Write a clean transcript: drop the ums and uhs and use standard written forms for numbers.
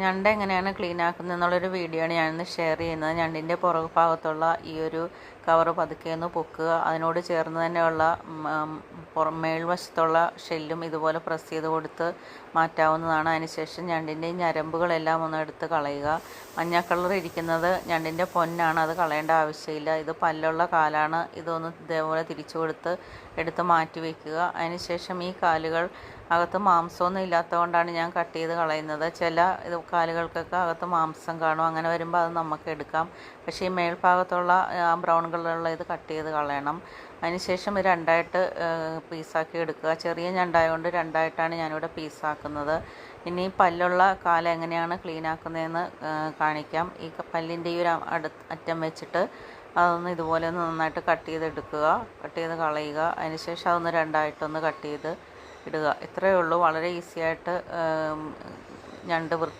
ഞണ്ട് എങ്ങനെയാണ് ക്ലീൻ ആക്കുന്നത് എന്നുള്ളൊരു വീഡിയോ ആണ് ഞാനിന്ന് ഷെയർ ചെയ്യുന്നത്. ഞണ്ടിൻ്റെ പുറകു ഭാഗത്തുള്ള ഈ ഒരു കവറ് പതുക്കെ ഒന്ന് പൊക്കുക. അതിനോട് ചേർന്ന് തന്നെയുള്ള മേൽവശത്തുള്ള ഷെല്ലും ഇതുപോലെ പ്രസ് ചെയ്ത് കൊടുത്ത് മാറ്റാവുന്നതാണ്. അതിനുശേഷം ഞണ്ടിൻ്റെ ഞരമ്പുകളെല്ലാം ഒന്ന് എടുത്ത് കളയുക. മഞ്ഞ കളർ ഇരിക്കുന്നത് ഞണ്ടിൻ്റെ പൊന്നാണ്, അത് കളയേണ്ട ആവശ്യമില്ല. ഇത് പല്ലുള്ള കാലാണ്. ഇതൊന്ന് ഇതേപോലെ തിരിച്ചു കൊടുത്ത് എടുത്ത് മാറ്റി വയ്ക്കുക. അതിനുശേഷം ഈ കാലുകൾ അകത്ത് മാംസമൊന്നും ഇല്ലാത്തതുകൊണ്ടാണ് ഞാൻ കട്ട് ചെയ്ത് കളയുന്നത്. ചില കാലുകൾക്കൊക്കെ അകത്ത് മാംസം കാണും, അങ്ങനെ വരുമ്പോൾ അത് നമുക്ക് എടുക്കാം. പക്ഷേ ഈ മേൽഭാഗത്തുള്ള ബ്രൗൺ കളറുള്ള ഇത് കട്ട് ചെയ്ത് കളയണം. അതിനുശേഷം രണ്ടായിട്ട് പീസാക്കി എടുക്കുക. ചെറിയ ഞണ്ടായതുകൊണ്ട് രണ്ടായിട്ടാണ് ഞാനിവിടെ പീസാക്കുന്നത്. ഇനി പല്ലുള്ള കാല് എങ്ങനെയാണ് ക്ലീൻ ആക്കുന്നതെന്ന് കാണിക്കാം. ഈ പല്ലിൻ്റെ ഈ ഒരു അറ്റം വെച്ചിട്ട് അതൊന്ന് ഇതുപോലെ ഒന്ന് നന്നായിട്ട് കട്ട് ചെയ്തെടുക്കുക, കട്ട് ചെയ്ത് കളയുക. അതിനുശേഷം അതൊന്ന് രണ്ടായിട്ടൊന്ന് കട്ട് ചെയ്ത് ഇടുക. ഇത്രയേ ഉള്ളൂ. വളരെ ഈസി ആയിട്ട് ഞണ്ട്